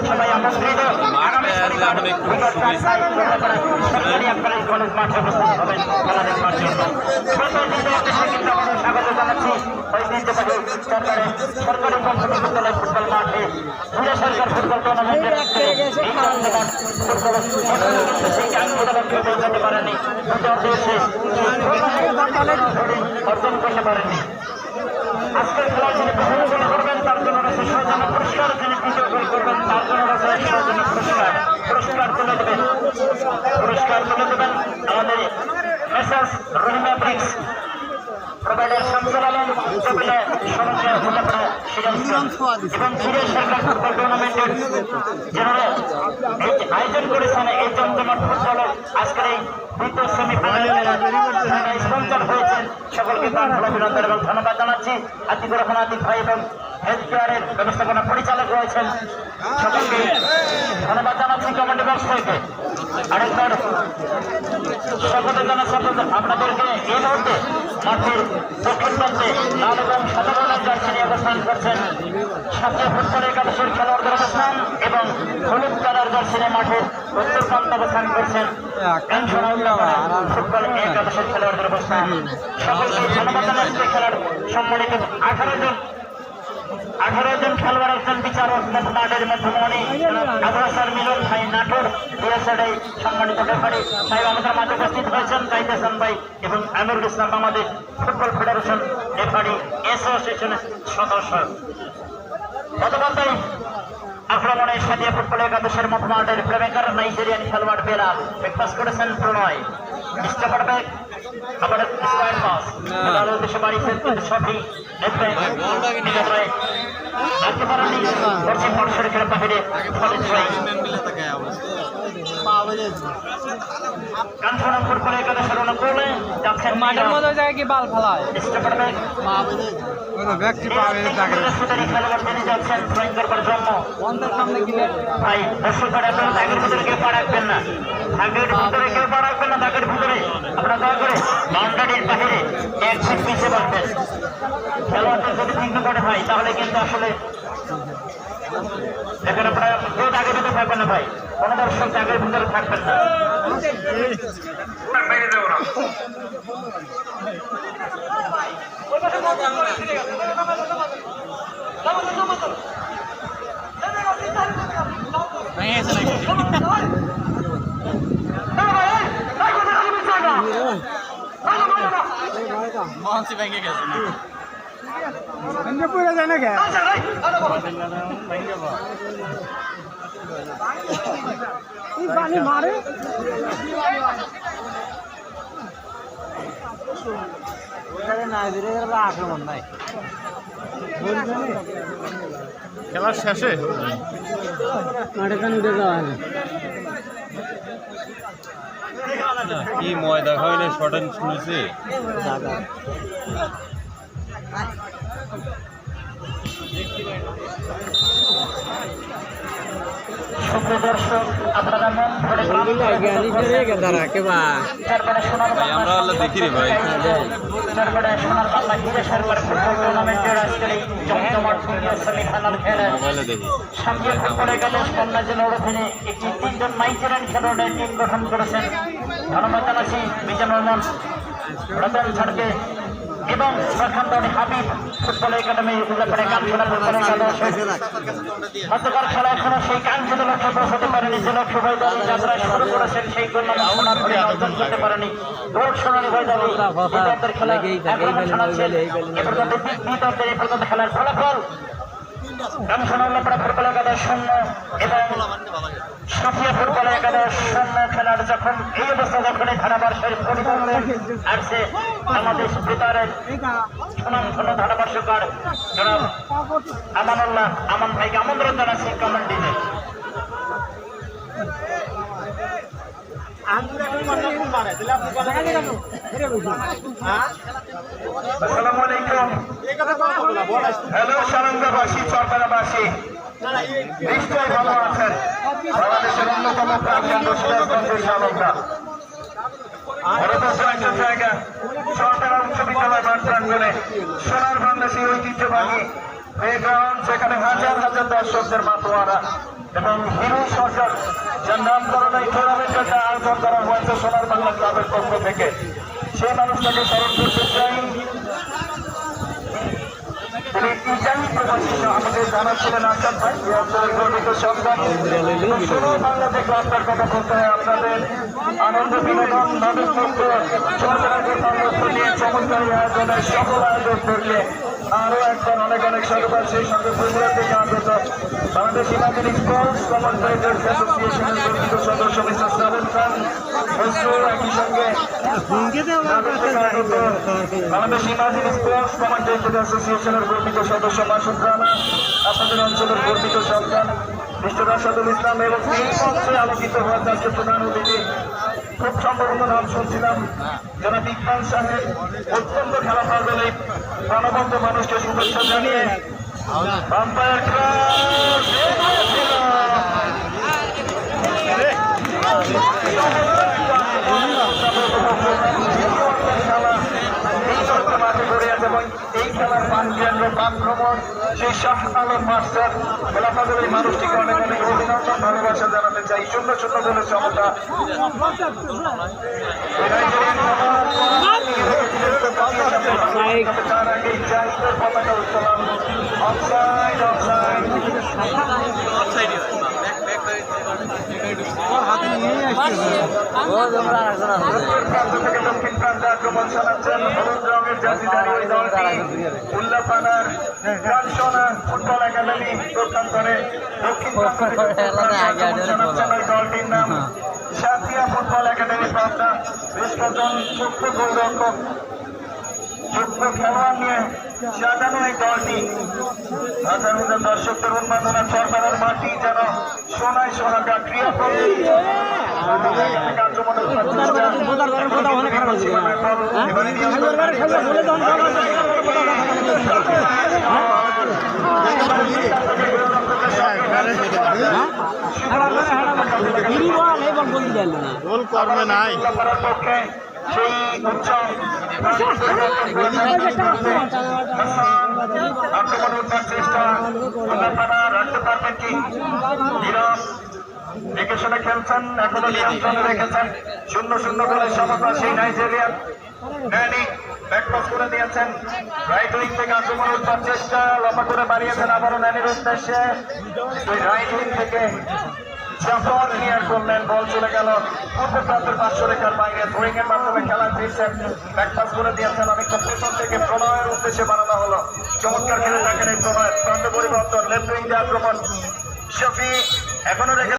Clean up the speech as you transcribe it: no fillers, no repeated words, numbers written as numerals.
সবাই আমন্ত্রিত আগামী শনিবার কলেজ মাঠে উপস্থিত হবেন খেলা দেখবার জন্য। স্বাগত জানাচ্ছি ঐতিহ্যবাহী সরকারি প্রাথমিক বিদ্যালয় ফুটবল মাঠে পুরো সরকার ফুটবল টুর্নামেন্টের পৌঁছাতে পারেনি, অর্জন করতে পারেনি। আজকের খেলা যিনি প্রথম গোল করবেন তার জন্য রয়েছে সৌজন্য পুরস্কার, যিনি দ্বিতীয় গোল করবেন তার জন্য রয়েছে সৌজন্য পুরস্কার। পুরস্কার তুলে দেবেন আমাদের Messrs Rahima bricks provider Shamsul Alam, এবং ফিরে সরকার ফুটবল টুর্নামেন্টের যারা আয়োজন করেছেন এই জমজমাট ফুটবলের আজকের এই দ্বিতীয় সেমিফাইনাল স্পন্সর হয়েছেন, সকলকে তার অভিনন্দন এবং ধন্যবাদ জানাচ্ছি। আতিকুর রহমান আতিক ভাই এবং হেলথ কেয়ারের ব্যবস্থাপনা পরিচালক রয়েছেন, সকলকে ধন্যবাদ জানাচ্ছি। কমেন্ট বক্স থেকে আরেকবার সকলে জানাচ্ছি আপনাদেরকে এই মুহূর্তে মাঠের দক্ষিণ প্রান্তে লাল এবং সাদা রঙের জার্সি নিয়ে অবস্থান করছেন সাথিয়া ফুটবল একাদশের খেলোয়াড়দের অবস্থান, এবং হলুদ কালার জার্সি নিয়ে মাঠের উত্তর প্রান্তে অবস্থান করছেন ফুটবল একাদশের খেলোয়াড়দের অবস্থান। সকলকে ধন্যবাদ জানাচ্ছি। খেলার সম্মানিত 18 জন খেলোয়াড় একজন বিচারক মাঠের মধ্যমণি আবহাওয়ার মিলন ভাই নাটোর ডিএসএডআই সম্মানিত রেফারি সাহেব আমাদের মাঝে উপস্থিত হয়েছেন, জাহিদ হাসান ভাই এবং আমিরুল ইসলাম আমাদের ফুটবল ফেডারেশন রেফারি অ্যাসোসিয়েশনের সদস্য। গতকাল আক্রমণে সাথিয়া ফুটবল একাদশের মধ্যমাঠের প্লেমেকার নাইজেরিয়ান খেলোয়াড় বেলাল ব্রেকফাস্ট করেছেন প্রণয় স্টেপার ব্যাক আবার স্কোয়ার পাস বেলাল উদ্দেশ্যে বাড়ি ফেলতে সঠিক আসতে পারেনি পশ্চিম পরিসরের বাহিরে কাঞ্চনা ফুটবল একাদশের অনুকূলে যাচ্ছেন মাঠের মধ্যে যায় কি বাল ফেলায় স্টেপার ব্যাক খেলোয়াড় তিনি যাচ্ছেন ড্রয়িং করবার জন্য ভাই দর্শকরা আপনারা দাগের ভিতরে কেউ পা রাখবেন না, দাগের ভিতরে কেউ পা রাখবেন না, দাগের ভিতরে আপনারা দয়া করে বাউন্ডারির বাহিরে এক ফিট পিছিয়ে বাঁধবেন। খেলোয়াড়দের যদি চিন্তা করে ভাই তাহলে কিন্তু আসলে এখানে প্রায় কেউ দাগের ভিতরে থাকবেন না ভাই, কোনো দর্শক দাগের ভিতরে থাকবেন না। मोहनसी भैंगे कैसे पूरा जाने क्या पानी मारे आक्रमण নাই খেলার শেষে মাঠে কান উঠে যাওয়া কি ময়দা খাইলে শর্টেন শুনেছি দর্শক আপনারা মন ভরে আমরা দেখি রে ভাই সোনার বাংলা হিরে সরকার ফুটবল টুর্নামেন্টের আজকের এই জমজমাট সেমিফাইনাল খেলা সামনে ফুটবল একাদশ কন্যা জেলার অধীনে একটি 3 জন নাইজেরিয়ান খেলোয়াড়ের টিম গঠন করেছেন। ধন্যবাদ জানাচ্ছি মিজানুর রহমান রতন ছাড়কে এবং প্রখণ্ড হাবিব ফুটবল একাডেমি ব্যাপারে কাঞ্চনা ফুটবল একাদশ গতকাল খেলা এখনো সেই কাঙ্ক্ষিত লক্ষ্যে পৌঁছাতে পারেনি, যে লক্ষ্য ভাই দল যাত্রা শুরু করেছেন সেই গণ্যমান্য ধরে অর্জন করতে পারেনি। ভোট সোনালী ভাই দল বিতর্কের খেলা এখনো শোনাচ্ছেন এ পর্যন্ত বিতর্কের এই পর্যন্ত খেলার ফলাফল কাঞ্চনা ফুটবল একাদশ 0 এবং সাথিয়া ফুটবল একাদশ 0 খেলার যখন এই অবস্থা যখন এই ধারাভাষ্যের পরিবর্তন আসছে আমাদের ভিতরের সুনামধন্য ধারাভাষ্যকার জনাব আমানুল্লাহ আমান ভাইকে আমন্ত্রণ জানাচ্ছি কমেন্ট দিতে। আসসালামু আলাইকুম। হ্যালো সারঙ্গাবাসী, চরপাড়াবাসী, নিশ্চয় ভালো আছেন। বাংলাদেশের অন্যতম প্রাণকেন্দ্র সিরাজগঞ্জের শালকরা অথচ একটা জায়গা সরকার উচ্চ বিদ্যালয় মাঠ প্রাঙ্গণে সোনার বাংলা সেই ঐতিহ্যবাহী প্লেগ্রাউন্ড, সেখানে হাজার হাজার দর্শকদের মাতোয়ারা এবং হিরো সরকার যার নামকরণ এই টুর্নামেন্টের আয়োজন করা হয়েছে সোনার বাংলা ক্লাবের পক্ষ থেকে, সেই মানুষটাকে স্মরণ করতে চাই। আমাদের জানাচ্ছিলেন আসাদ ভাই এই অঞ্চলের গর্বিত সন্তান। সোনার বাংলাতে ক্লাবটার কথা বলতে হয় আপনাদের আনন্দ বিনোদন নদীমুক্ত চলাচলকে সামর্থ্য নিয়ে চমৎকার আয়োজনের সকল আয়োজন করলে আরো একবার অনেক অনেক স্বাগত। সেই সঙ্গে বগুড়া থেকে আগত বাংলাদেশ ইমাজিং স্পোর্টস কমেন্টেটরস অ্যাসোসিয়েশনের গঠিত সদস্য মিস্টার সালেম খান বসরুল, একই সঙ্গে বাংলাদেশ ইমাজিং স্পোর্টস কমেন্টেটরস অ্যাসোসিয়েশনের গঠিত সদস্য মাসুদ রানা, আপনাদের অঞ্চলের গর্বিত সন্তান মিস্টার রাশাদুল ইসলাম এবং এই মঞ্চে আলোকিত হওয়ার আজকে প্রধান অতিথি খুব সম্ভবত নাম শুনছিলাম জনাব ইকবাল সাহেব। অত্যন্ত খেলা পারবেন এই প্রাণবন্ত মানুষকে শুভেচ্ছা জানিয়ে আম্পায়ার মাঠে গড়ে আছে এবং এই খেলার পান কেন্দ্র আক্রমণ সেই শাহ আলম মাস্টার খেলাফাদের এই মানুষটিকে অনেক অনেক অভিনন্দন ভালোবাসা জানাতে চাই। শূন্য শূন্য বলে সমতা তার আগে জাহিদের পতাকা উত্তোলন অফসাইড অফসাইড দক্ষিণ প্রান্তে আক্রমণ চালাচ্ছেন হলুদ রঙের জার্সিধারী ওই দলটি উল্লাপাড়ার কাঞ্চনা ফুটবল একাডেমি প্রত্যন্তরে দক্ষিণ প্রান্তে আক্রমণ চালাচ্ছেন ওই দলটির নাম সাথিয়া ফুটবল একাডেমি পাবনা। বেশ কজন সূক্ষ্ম গোলরক্ষক সূক্ষ্ম খেলোয়াড় নিয়ে সাজানো এই দলটি হাজার হাজার দর্শকদের উন্মাদনা চরপাড়ার মাটি যেন সোনায় সোহাগা ক্রিয়া গোল করবে নাই পক্ষে সেই উৎসব আক্রমণ উদ্ধার চেষ্টা রাখতে পারবেন কি নীরব দেখে শুনে খেলছেন, এখনো নিয়ন্ত্রণে রেখেছেন। 0-0 গোলের সমতা সেই নাইজেরিয়ান ন্যানি ব্যাকপাস করে দিয়েছেন রাইট উইং থেকে আক্রমণ উদ্ধার চেষ্টা লম্বা করে বাড়িয়েছেন আবারও ন্যানির উদ্দেশ্যে ওই রাইট উইং থেকে জাফর নিয়ার করলেন, বল চলে গেল পূর্ব প্রান্তের 500 রেখার বাইরে। থ্রোয়িং এর মাধ্যমে খেলা ফিরছেন, ব্যাকপাস করে দিয়েছেন অনেকটা পেছন থেকে প্রণয়ের উদ্দেশ্যে বানানো হলো। চমৎকার খেলে থাকেন এই প্রণয়, প্রান্ত পরিবর্তন লেফট উইং দিয়ে আক্রমণ শফি এখনো রেখে